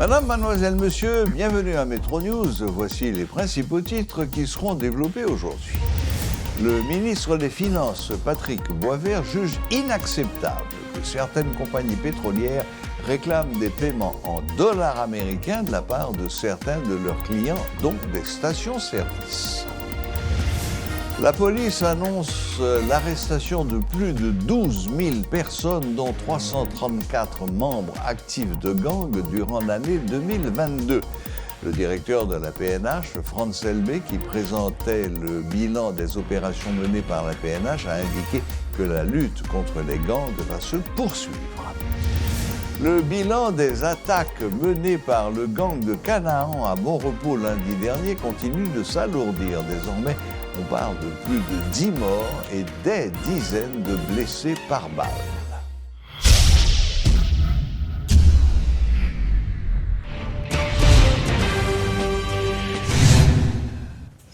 Madame, mademoiselle, monsieur, bienvenue à Métro News. Voici les principaux titres qui seront développés aujourd'hui. Le ministre des Finances, Patrick Boisvert, juge inacceptable que certaines compagnies pétrolières réclament des paiements en dollars américains de la part de certains de leurs clients, dont des stations-service. La police annonce l'arrestation de plus de 12 000 personnes, dont 334 membres actifs de gangs durant l'année 2022. Le directeur de la PNH, Franz Elbé, qui présentait le bilan des opérations menées par la PNH, a indiqué que la lutte contre les gangs va se poursuivre. Le bilan des attaques menées par le gang de Canaan à Bon Repos lundi dernier continue de s'alourdir. Désormais, on parle de plus de 10 morts et des dizaines de blessés par balle.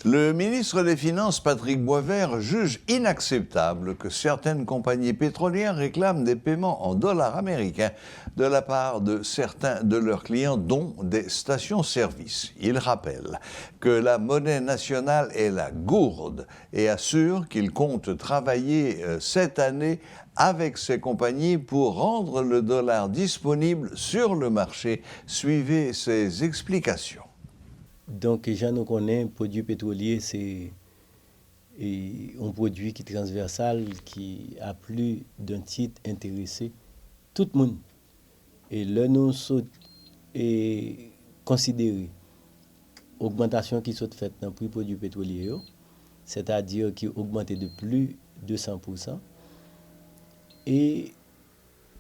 Le ministre des Finances, Patrick Boisvert, juge inacceptable que certaines compagnies pétrolières réclament des paiements en dollars américains de la part de certains de leurs clients, dont des stations-service. Il rappelle que la monnaie nationale est la gourde et assure qu'il compte travailler cette année avec ces compagnies pour rendre le dollar disponible sur le marché. Suivez ses explications. Donc, gens nous connaissent, produit pétrolier, c'est un produit qui est transversal, qui a plus d'un titre intéressé tout le monde. Et là, nous sommes considérés l'augmentation qui soit faite dans le prix produit pétrolier, c'est-à-dire qui a augmenté de plus de 100%. Et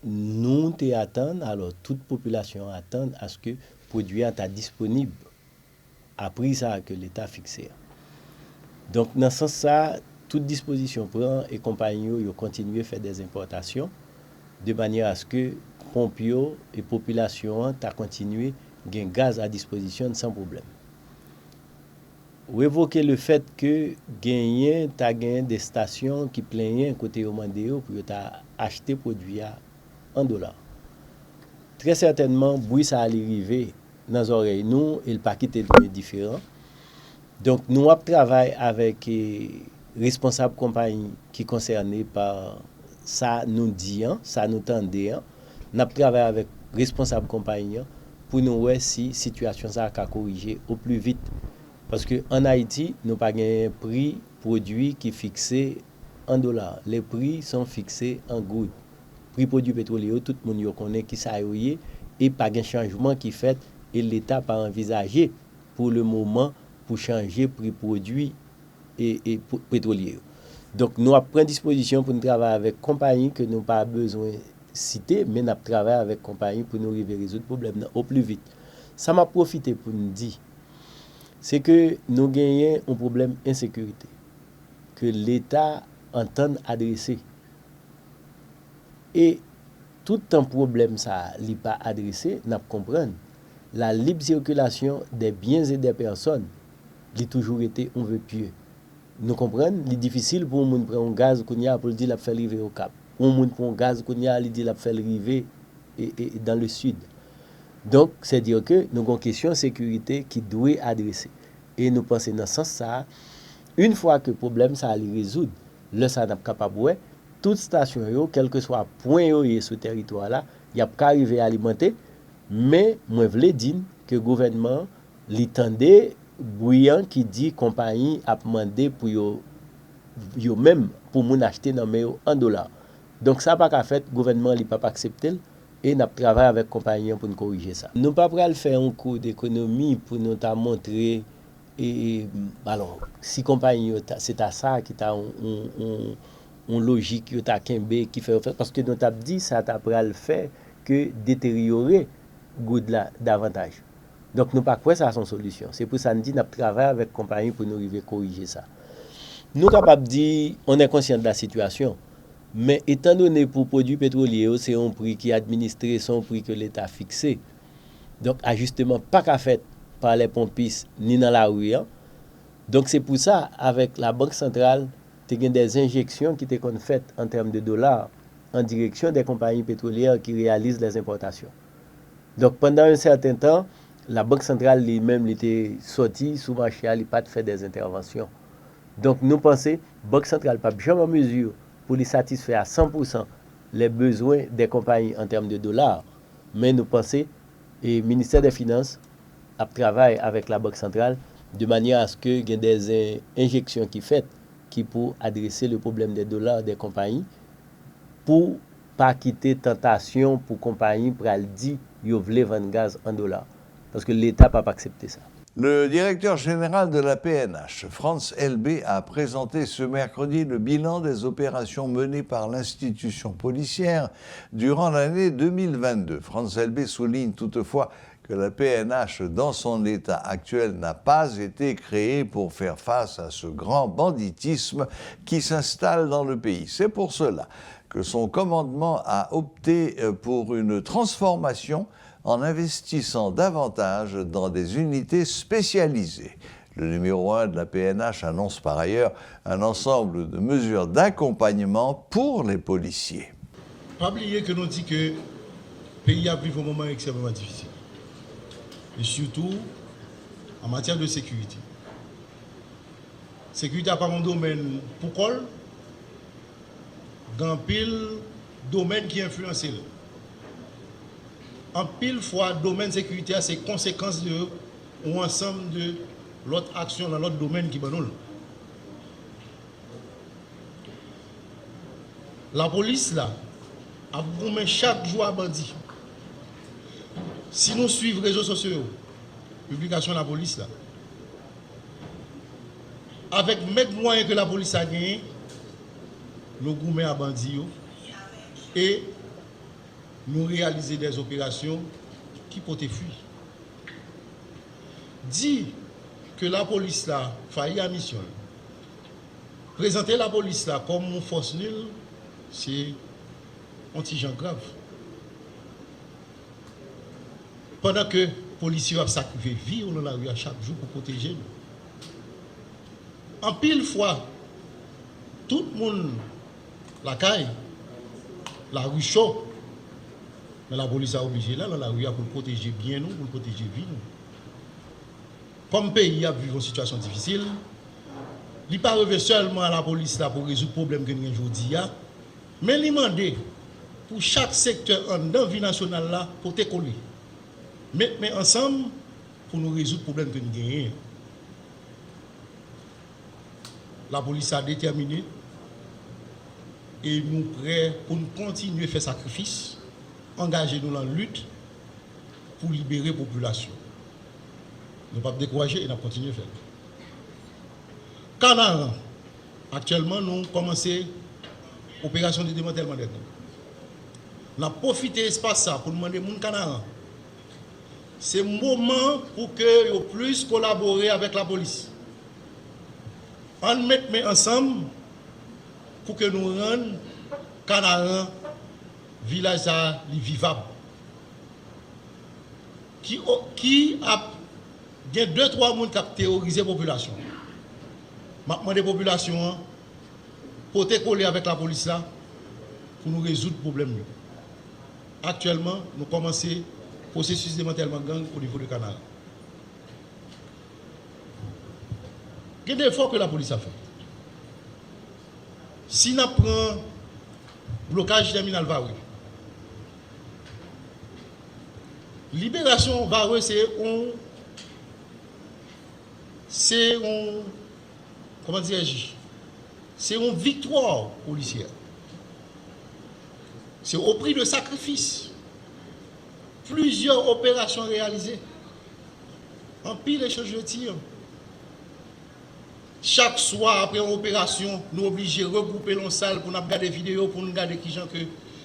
nous attendons, alors toute population attend à ce que le produit soit disponible à prix ça que l'État a fixé. Donc, dans ce sens, toute disposition prend et compagnie continuent à faire des importations de manière à ce que pompio et population ta continué gain gaz à disposition sans problème. Ou évoquer le fait que gagner des stations qui plaignent côté au mandéo pour acheter produits en dollars. Très certainement, bruit ça allait arriver dans les oreilles nous et le paquet est différent. Donc nous travaillons avec les responsables compagnie qui concernés par ça nous dit, ça nous tendait. Nous travaillons avec les responsables compagnie pour nous voir si la situation ça a corriger au plus vite. Parce qu'en Haïti, nous n'avons pas un prix produit qui est fixé en dollars. Les prix sont fixés en gouttes. Prix produit pétrolier, tout le monde connaît qui ça y et pas de changement qui fait. Et l'État n'a pas envisagé pour le moment pour changer prix produit et pétrolier. Donc nous avons pris disposition pour nous travailler avec compagnie que nous n'avons pas besoin de citer, mais nous travaillons avec compagnie pour nous résoudre le problème au plus vite. Ça m'a profité pour nous dire, c'est que nous gagnons un problème d'insécurité, que l'État entend adresser. Et tout un problème ça n'est pas adressé, nous comprenons. La libre circulation des biens et des personnes a toujours été un vœu pieux. Nous comprenons, il est difficile pour un monde prendre un gaz qu'on y a pour dire la faire arriver au Cap. Un monde prend un gaz qu'on y a dit la faire arriver dans le sud. Donc, c'est dire que nous avons une question de sécurité qui doit être adressée. Et nous pensons dans ce sens ça, une fois que le problème ça allait résoudre, là ça n'a pas capable toute station quel que soit le point sur ce territoire là, il y a pas arriver à alimenter. Mais moi je veux dire que le gouvernement l'étendait bruyant qui dit compagnie a demandé pour yo même pour mon acheter dans en dollars. Donc ça pas qu'à fait gouvernement il pas accepter et n'a travaillé avec compagnie pour nous corriger ça. Nous pas prêt à faire un cours d'économie pour nous montrer et alors si compagnie c'est à ça qui t'a une logique qui t'a qui fait parce que nous t'a dit ça t'a prêt à le faire que détériorer good là davantage. Donc nous pas quoi ça son solution. C'est pour ça nous dit n'a travailler avec compagnie pour nous arriver corriger ça. Nous capable dire on est conscient de la situation, mais étant donné pour produits pétroliers c'est un prix qui est administré, son prix que l'État a fixé. Donc ajustement pas qu'à fait par les pompistes ni dans la rue. Donc c'est pour ça avec la banque centrale il y a des injections qui étaient faites en termes de dollars en direction des compagnies pétrolières qui réalisent les importations. Donc pendant un certain temps, la Banque centrale lui-même était sortie sous marché, elle n'a pas fait des interventions. Donc nous pensons que la Banque centrale n'est pas jamais en mesure pour lui satisfaire à 100% les besoins des compagnies en termes de dollars. Mais nous pensons que le ministère des Finances a travaillé avec la Banque centrale de manière à ce qu'il y ait des injections qui faites qui pour adresser le problème des dollars des compagnies pour pas quitter tentation pour compagnie pour dire qu'ils veulent vendre gaz en dollars. Parce que l'État n'a pas accepté ça. Le directeur général de la PNH, Franz Elbé, a présenté ce mercredi le bilan des opérations menées par l'institution policière durant l'année 2022. Franz Elbé souligne toutefois que la PNH, dans son état actuel, n'a pas été créée pour faire face à ce grand banditisme qui s'installe dans le pays. C'est pour cela que son commandement a opté pour une transformation en investissant davantage dans des unités spécialisées. Le numéro 1 de la PNH annonce par ailleurs un ensemble de mesures d'accompagnement pour les policiers. Pas oublier que nous dit que le pays a vécu un moment extrêmement difficile. Et surtout en matière de sécurité. Sécurité n'est pas un domaine pour col, dans pile domaine qui influence. En pile fois, domaine sécurité a ses conséquences de ou ensemble de l'autre action dans l'autre domaine qui banole. La police là a gommé chaque jour à bandit. Si nous suivons les réseaux sociaux, publication de la police là, avec les moyens que la police a gagné, nous gommé à bandit et nous réaliser des opérations qui peuvent fuir. Dit que la police là failli à mission. Présenter la police là comme une force nulle, c'est un petit genre grave. Pendant que les policiers ont sacrifié vie dans la rue à chaque jour pour protéger nous. En pile fois, tout le monde, la caille, la rue chaud, mais la police a obligé là dans la rue pour protéger bien nous, pour protéger vie nous. Comme pays a vécu une situation difficile, il n'est pas revenu seulement à la police là pour résoudre le problème que nous avons aujourd'hui, mais il demande pour chaque secteur en dans la vie nationale là pour te coller. Mais ensemble pour nous résoudre le problème que nous avons. La police a déterminé et nous prêts pour nous continuer à faire sacrifice, engager nous dans la lutte pour libérer la population. Nous ne pouvons pas décourager et nous continuer à faire. Canaran, actuellement, nous commençons l'opération de démantèlement des gangs. Nous avons profité de l'espace pour demander aux Canaran. C'est le moment pour que vous plus collaborer avec la police. On met ensemble pour que nous rendions Canaran village vivable. Qui a il y a 2-3 personnes qui ont terrorisé la population. Maintenant, les populations pour te coller avec la police là pour nous résoudre le problème. Actuellement, nous commençons le processus de démantèlement gang au niveau du Canada. Il y a des efforts que la police a fait. Si nous prenons blocage terminal Vareux, libération Vareux, c'est une victoire policière. C'est au prix de sacrifice. Plusieurs opérations réalisées. En pile échange de tir. Chaque soir, après une opération, nous obligés de regrouper nos salles pour nous regarder des vidéos, pour nous regarder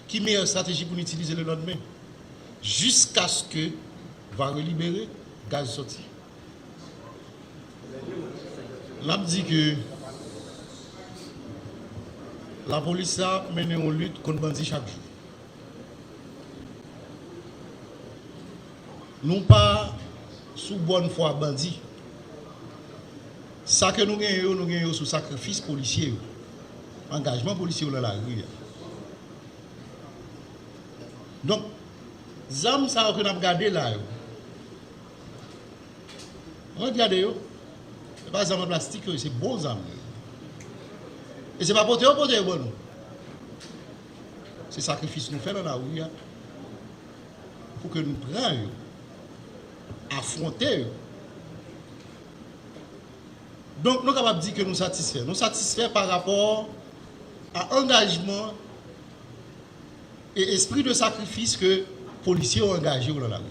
qui meilleure stratégie pour utiliser le lendemain. Jusqu'à ce que va relibérer gaz sorti. Là, je dis que la police a mené une lutte contre les bandits chaque jour. Nous pas sous bonne foi bandits. Ça que nous gagnons sous sacrifice policier, engagement policier dans la rue. Donc, Zam ça que n'a regardé là. Regardez yo. C'est pas zam en plastique, c'est bon zam. Et c'est pas porter bon. C'est sacrifice nous fait dans la rue pour que nous prenions affronter. Donc nous sommes capables de dire que nous satisfaisons. Nous satisfaisons par rapport à l'engagement et esprit de sacrifice que les policiers ont engagé dans la rue.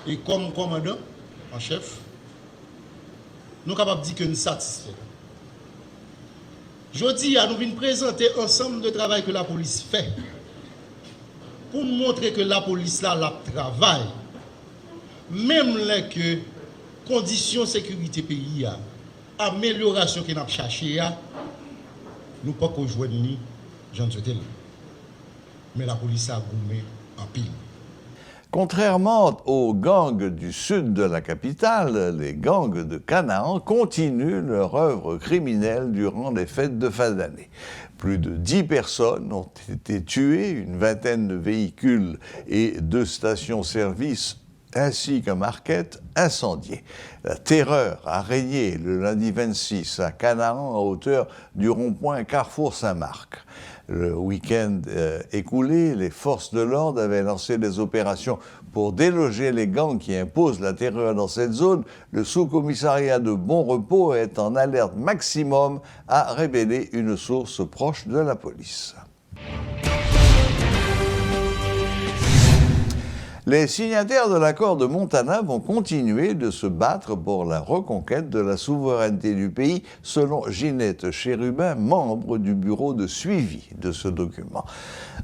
Et comme commandant en chef, nous sommes capables de dire que nous satisfaisons. Je dis à nous venir présenter ensemble de travail que la police fait pour montrer que la police là la travaille. Même les que conditions sécurité pays, amélioration qu'on a cherché, nous ne pouvons pas joindre ni Jean Tsotel. Mais la police a gommé en pile. Contrairement aux gangs du sud de la capitale, les gangs de Canaan continuent leur œuvre criminelle durant les fêtes de fin d'année. Plus de 10 personnes ont été tuées, une vingtaine de véhicules et 2 stations-service ainsi qu'un market incendié. La terreur a régné le lundi 26 à Canaan à hauteur du rond-point Carrefour Saint-Marc. Le week-end écoulé, les forces de l'ordre avaient lancé des opérations pour déloger les gangs qui imposent la terreur dans cette zone. Le sous-commissariat de Bon Repos est en alerte maximum, a révélé une source proche de la police. Les signataires de l'accord de Montana vont continuer de se battre pour la reconquête de la souveraineté du pays, selon Ginette Chérubin, membre du bureau de suivi de ce document.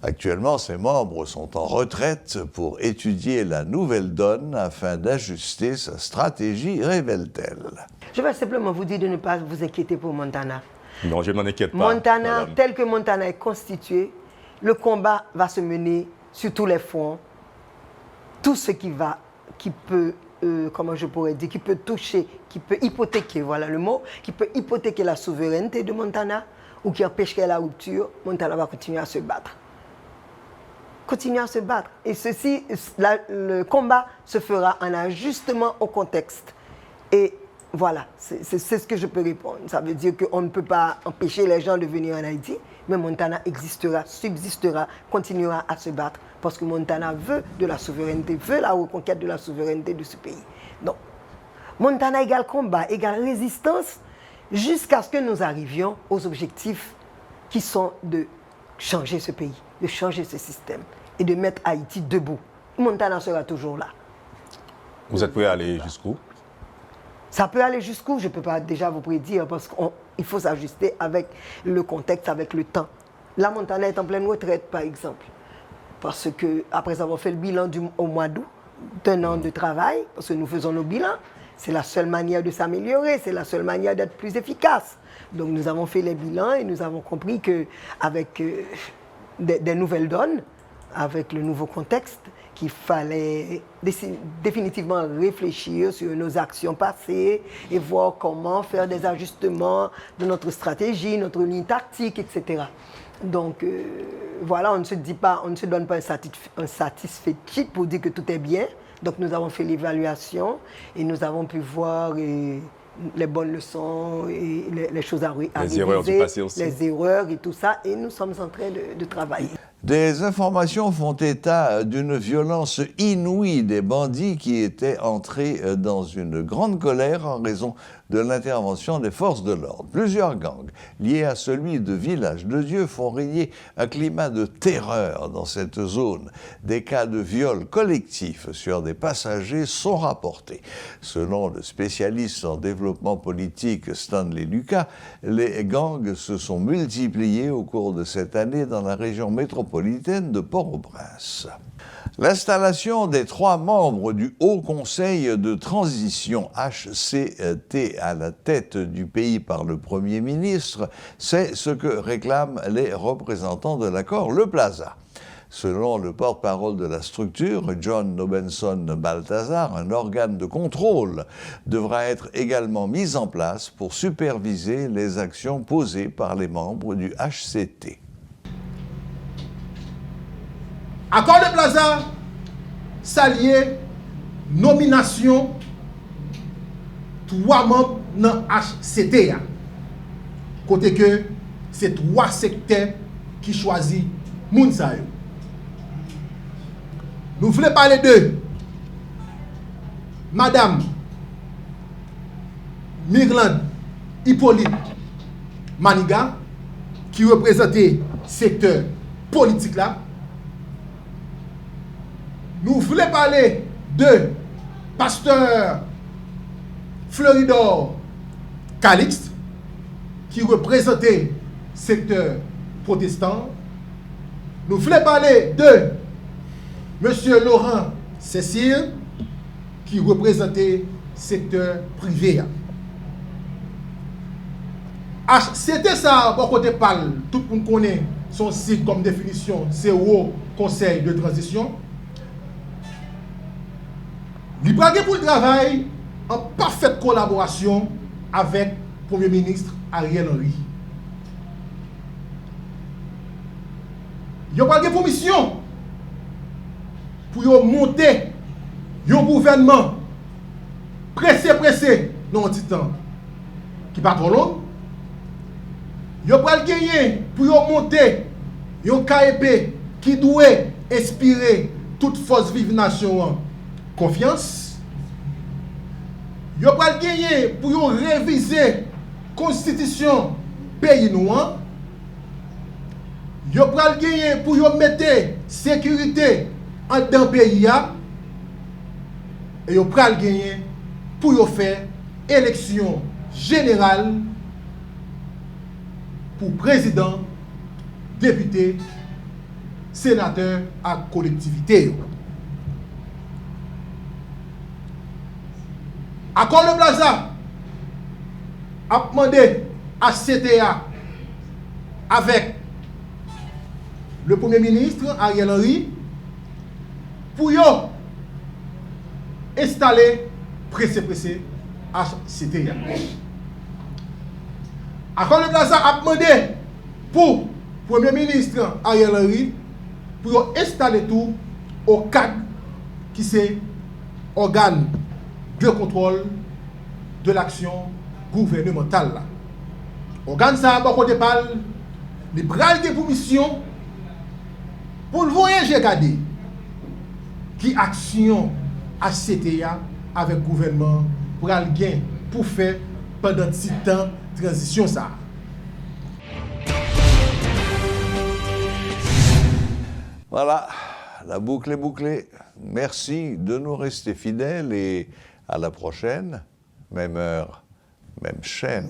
Actuellement, ces membres sont en retraite pour étudier la nouvelle donne afin d'ajuster sa stratégie, révèle-t-elle. Je vais simplement vous dire de ne pas vous inquiéter pour Montana. Non, je ne m'en inquiète pas. Montana, madame. tel que Montana est constitué, le combat va se mener sur tous les fronts. Tout ce qui peut, comment je pourrais dire, qui peut toucher, qui peut hypothéquer, voilà le mot, qui peut hypothéquer la souveraineté de Montana ou qui empêcherait la rupture, Montana va continuer à se battre. Continuer à se battre. Et ceci, le combat se fera en ajustement au contexte. Et voilà, c'est ce que je peux répondre. Ça veut dire qu'on ne peut pas empêcher les gens de venir en Haïti, mais Montana existera, subsistera, continuera à se battre parce que Montana veut de la souveraineté, veut la reconquête de la souveraineté de ce pays. Donc, Montana égale combat, égale résistance, jusqu'à ce que nous arrivions aux objectifs qui sont de changer ce pays, de changer ce système et de mettre Haïti debout. Montana sera toujours là. Vous êtes prêt à aller jusqu'où? Ça peut aller jusqu'où, je ne peux pas déjà vous prédire, parce qu'il faut s'ajuster avec le contexte, avec le temps. La Montana est en pleine retraite, par exemple. Parce qu'après avoir fait le bilan au mois d'août, d'un an de travail, parce que nous faisons nos bilans, c'est la seule manière de s'améliorer, c'est la seule manière d'être plus efficace. Donc nous avons fait les bilans et nous avons compris qu'avec des nouvelles donnes, avec le nouveau contexte, qu'il fallait définitivement réfléchir sur nos actions passées et voir comment faire des ajustements de notre stratégie, notre ligne tactique, etc. Donc voilà, on ne se donne pas un satisfait pour dire que tout est bien. Donc nous avons fait l'évaluation et nous avons pu voir les bonnes leçons et les choses à réviser, les erreurs du passé aussi. Les erreurs et tout ça, et nous sommes en train de travailler. Des informations font état d'une violence inouïe des bandits qui étaient entrés dans une grande colère en raison de l'intervention des forces de l'ordre. Plusieurs gangs liés à celui de Village de Dieu font régner un climat de terreur dans cette zone. Des cas de viol collectif sur des passagers sont rapportés. Selon le spécialiste en développement politique Stanley Lucas, les gangs se sont multipliés au cours de cette année dans la région métropolitaine de Port-au-Prince. L'installation des 3 membres du Haut Conseil de transition HCT à la tête du pays par le Premier ministre, c'est ce que réclament les représentants de l'accord Le Plaza. Selon le porte-parole de la structure, John Nobenson Balthazar, un organe de contrôle devra être également mis en place pour superviser les actions posées par les membres du HCT. Accord de Plaza, s'allier nomination 3 membres dans HCTA. Côté que c'est 3 secteurs qui choisissent Mounsayo. Nous voulons parler de Madame Mirland Hippolyte Maniga, qui représentait secteur politique là. Nous voulons parler de Pasteur Floridor Calixte, qui représentait secteur protestant. Nous voulons parler de Monsieur Laurent Cécile, qui représentait secteur privé. C'était ça, bon côté parle, tout le monde connaît son site comme définition, c'est Haut Conseil de transition. Il brague pour le travail en parfaite collaboration avec le Premier ministre Ariel Henry. Il brague pour mission pour monter un gouvernement pressé dans un petit temps qui pas trop long. Il brague gagner pour monter un KEP qui doit inspirer toute force vive nation confiance. Yo pral gagner pour réviser constitution pays noir. Yo pral gagner pour mettre sécurité en dans pays a. Et yo pral gagner pour faire élection générale pour président, député, sénateur à collectivité. Accord de Plaza a demandé à CTA avec le Premier ministre Ariel Henry pour installer pressé à CTA. Accord de Plaza a demandé pour le Premier ministre Ariel Henry pour installer tout au cadre qui c'est organe de contrôle de l'action gouvernementale. Organe ça, bon côté parle, les bras de pour mission pour le voyager regarder qui action à CTA avec le gouvernement pour aller gain pour faire pendant 6 ans transition ça. Voilà, la boucle est bouclée. Merci de nous rester fidèles et à la prochaine, même heure, même chaîne.